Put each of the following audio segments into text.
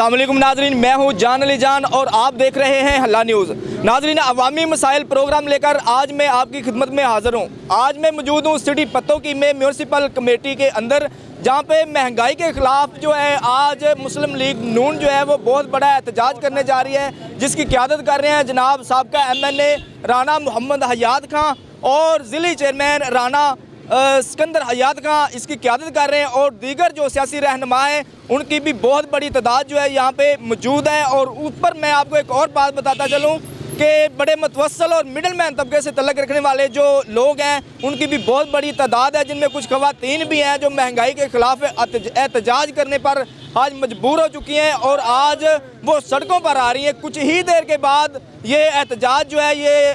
अस्सलाम वालेकुम नाजरीन, मैं हूँ जान अली जान और आप देख रहे हैं हल्ला न्यूज़। नाजरीन, अवामी मसाइल प्रोग्राम लेकर आज मैं आपकी खिदमत में हाज़िर हूँ। आज मैं मौजूद हूँ सिटी पत्तोकी में म्यूनसिपल कमेटी के अंदर, जहाँ पे महंगाई के ख़िलाफ़ जो है आज मुस्लिम लीग नून जो है वो बहुत बड़ा एहतजाज करने जा रही है, जिसकी क़यादत कर रहे हैं जनाब साबका MNA राना मोहम्मद हयात खां और ज़िली चेयरमैन राना सिकंदर हयात खां इसकी क़यादत कर रहे हैं। और दीगर जो सियासी रहनुमा हैं उनकी भी बहुत बड़ी तादाद जो है यहाँ पे मौजूद है। और ऊपर मैं आपको एक और बात बताता चलूँ कि बड़े मतवसल और मिडल मैन तबके से तल्लुक़ रखने वाले जो लोग हैं उनकी भी बहुत बड़ी तादाद है, जिनमें कुछ ख़वातीन भी हैं जो महंगाई के ख़िलाफ़ एहतजाज करने पर आज मजबूर हो चुकी हैं और आज वो सड़कों पर आ रही हैं। कुछ ही देर के बाद ये एहतजाज जो है ये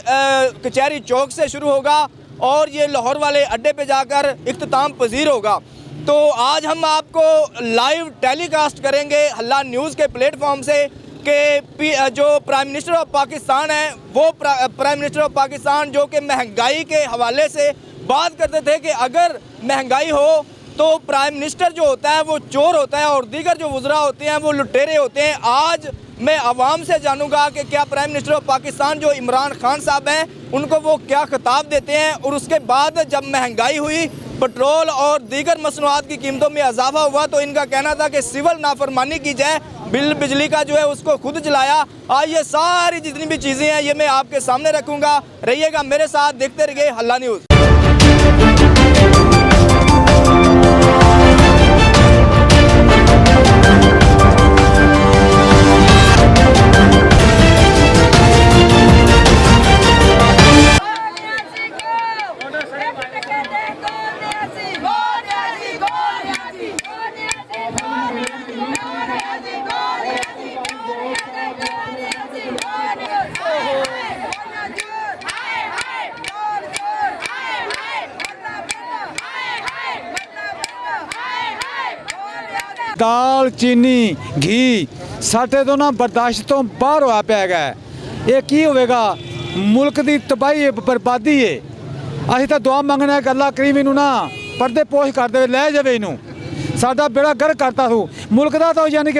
कचहरी चौक से शुरू होगा और ये लाहौर वाले अड्डे पे जाकर इख्तिताम पजीर होगा। तो आज हम आपको लाइव टेलीकास्ट करेंगे हल्ला न्यूज़ के प्लेटफॉर्म से कि जो प्राइम मिनिस्टर ऑफ पाकिस्तान है वो प्राइम मिनिस्टर ऑफ पाकिस्तान जो कि महंगाई के हवाले से बात करते थे कि अगर महंगाई हो तो प्राइम मिनिस्टर जो होता है वो चोर होता है और दीगर जो वज़रा होते हैं वो लुटेरे होते हैं। आज मैं आवाम से जानूंगा कि क्या प्राइम मिनिस्टर ऑफ पाकिस्तान जो इमरान खान साहब हैं उनको वो क्या खिताब देते हैं। और उसके बाद जब महंगाई हुई, पेट्रोल और दीगर मसनूआत की कीमतों में इजाफा हुआ तो इनका कहना था कि सिविल नाफरमानी की जाए, बिल बिजली का जो है उसको खुद जलाया। आज ये सारी जितनी भी चीज़ें हैं ये मैं आपके सामने रखूँगा, रहिएगा मेरे साथ, देखते रहिए हल्ला न्यूज़। दाल चीनी घी साढ़े तो ना बर्दाश्त तो बाहर होया पिया है। ये की होगा, मुल्क की तबाही है, बर्बादी है। असीं तो दुआ मंगने कि अल्लाह करीम इनू ना पर्दे पोश कर दे, लै जाए इनू। साडा बेड़ा गर्क करता तू मुल्क का, तो यानी कि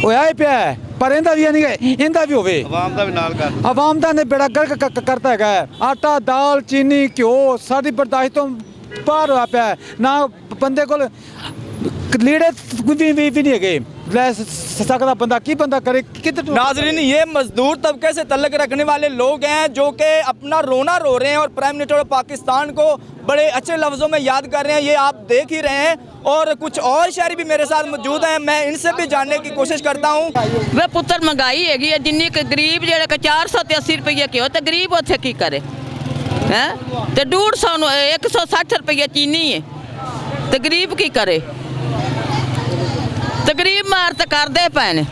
होया ही पिया है, पर इहदा भी यानी कि इहदा भी होवे, अवाम दा भी नाल कर, अवाम दा ने बेड़ा गर्क करता है। आटा दाल चीनी घ्यो साडी बर्दाश्त तो बाहर होया पिया है। ना बंदे को लीड़े भी नहीं है लै सकता बंदा, की बंदा करे किधर। नाजरीन, ये मजदूर तबके से तल्लुक़ रखने वाले लोग हैं जो कि अपना रोना रो रहे हैं और प्राइम मिनिस्टर ऑफ पाकिस्तान को बड़े अच्छे लफ्ज़ों में याद कर रहे हैं, ये आप देख ही रहे हैं। और कुछ और शहरी भी मेरे साथ मौजूद हैं, मैं इनसे भी जानने की कोशिश करता हूँ। वे पुत्र महंगाई है जिन्नी गरीब जो 480 रुपये की हो तो गरीब उत्थे की करे है, तो 160 रुपये चीनी है तो गरीब की करे, तो गरीब मार तो करते पे ने।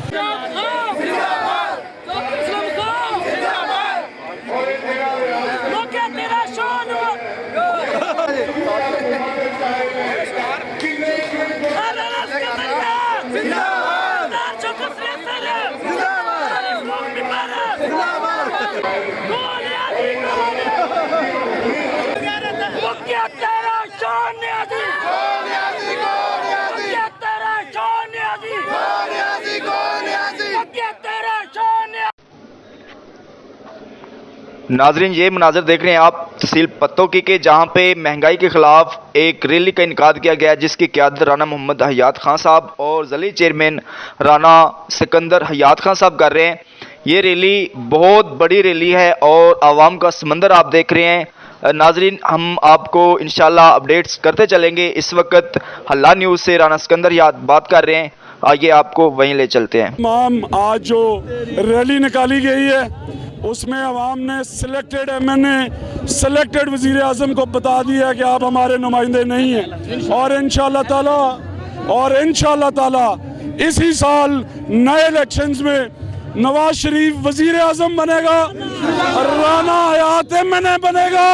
नाजरीन, ये मनाजर देख रहे हैं आप तहसील पत्तोकी के, जहाँ पे महंगाई के ख़िलाफ़ एक रैली का इनकाद किया गया, जिसकी क़यादत राना मोहम्मद हयात खां साहब और ज़िली चेयरमैन राना सिकंदर हयात खां साहब कर रहे हैं। ये रैली बहुत बड़ी रैली है और आवाम का समंदर आप देख रहे हैं। नाजरीन, हम आपको इंशाल्लाह अपडेट्स करते चलेंगे। इस वक्त हल्ला न्यूज़ से राना सिकंदर हयात बात कर रहे हैं, आइए आपको वहीं ले चलते हैं। तमाम आज जो रैली निकाली गई है उसमें अवाम ने सिलेक्टेड MNA सिलेक्टेड वज़ीर आज़म को बता दिया कि आप हमारे नुमाइंदे नहीं हैं और इंशाअल्लाह ताला इसी साल नए इलेक्शंस में नवाज शरीफ वज़ीर आज़म बनेगा, राना हयात MNA बनेगा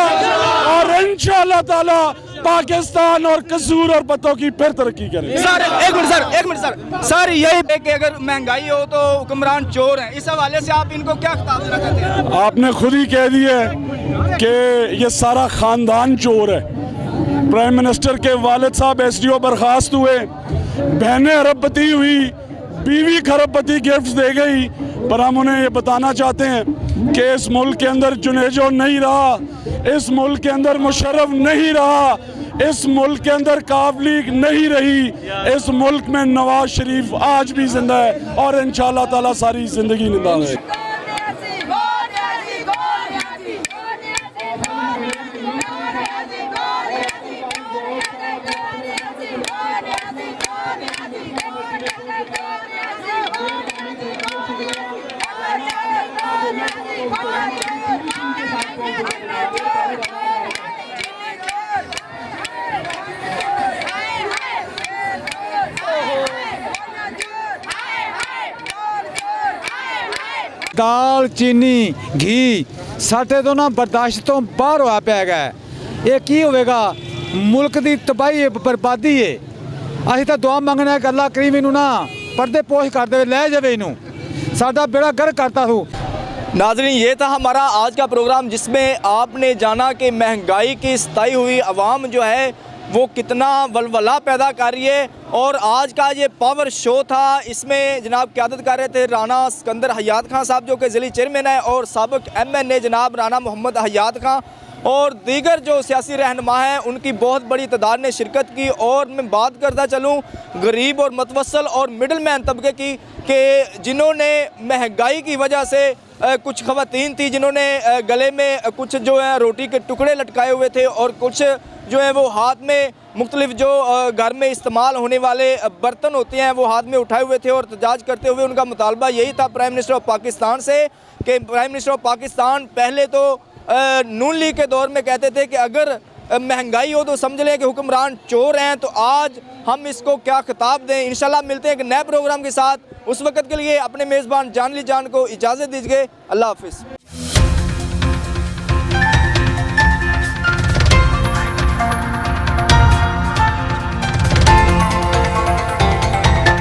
और इंशाअल्लाह ताला पाकिस्तान और कसूर और पत्तोकी फिर तरक्की करे। सर एक मिनट सर यही कि अगर महंगाई हो तो हुक्मरान चोर हैं, इस हवाले से आप इनको क्या खिताब देना चाहते हैं? आपने खुद ही कह दिया कि ये सारा खानदान चोर है। प्राइम मिनिस्टर के वालिद साहब SDO बर्खास्त हुए, बहनें अरबपति हुई, बीवी खरबपति गिफ्ट दे गई, पर हम उन्हें ये बताना चाहते हैं कि इस मुल्क के अंदर जुनेजो नहीं रहा, इस मुल्क के अंदर मुशर्रफ नहीं रहा, इस मुल्क के अंदर काबलीग नहीं रही, इस मुल्क में नवाज शरीफ आज भी जिंदा है और इंशाअल्लाह ताला सारी जिंदगी जिंदा है। दाल चीनी घी ਸਾਡੇ ਤੋਂ ਨਾ ਬਰਦਾਸ਼ਤ ਤੋਂ ਬਾਹਰ ਹੋਇਆ ਪਿਆ ਹੈਗਾ। ਇਹ ਕੀ ਹੋਵੇਗਾ? ਮੁਲਕ ਦੀ ਤਬਾਹੀ ਬਰਬਾਦੀ ਹੈ। ਅਸੀਂ ਤਾਂ ਦੁਆ ਮੰਗਣਾ ਹੈ ਕਿ ਅੱਲਾਹ ਕਰੀਮ ਇਹਨੂੰ ਨਾ ਪਰਦੇ ਪੋਸ਼ ਕਰ ਦੇਵੇ, ਲੈ ਜਾਵੇ ਇਹਨੂੰ, ਸਾਡਾ ਬੇੜਾ ਗਰਕ ਕਰਤਾ ਤੂੰ। नाजरीन, ये था हमारा आज का प्रोग्राम जिसमें आपने जाना कि महंगाई की सताई हुई आवाम जो है वो कितना वलवला पैदा कर रही है। और आज का ये पावर शो था, इसमें जनाब क़यादत कर रहे थे राना सिकंदर हयात खां साहब जो कि ज़िली चेयरमैन है, और साबिक़ MNA जनाब राना मोहम्मद हयात खां और दीगर जो सियासी रहनुमा हैं उनकी बहुत बड़ी तादाद ने शिरकत की। और मैं बात करता चलूँ गरीब और मतवसल और मिडल मैन तबके की कि जिन्होंने महंगाई की वजह से कुछ ख़वातीन थी जिन्होंने गले में कुछ जो है रोटी के टुकड़े लटकाए हुए थे और कुछ जो है वो हाथ में मुख्तलिफ जो घर में इस्तेमाल होने वाले बर्तन होते हैं वो हाथ में उठाए हुए थे। और एहतजाज करते हुए उनका मुतालबा यही था प्राइम मिनिस्टर ऑफ पाकिस्तान से कि प्राइम मिनिस्टर ऑफ पाकिस्तान पहले तो नून लीग के दौर में कहते थे कि अगर महंगाई हो तो समझ लें कि हुक्मरान चोर हैं, तो आज हम इसको क्या खिताब दें। इंशाल्लाह मिलते हैं एक नए प्रोग्राम के साथ, उस वक्त के लिए अपने मेज़बान जानली जान को इजाज़त दीजिए। अल्लाह हाफिज़।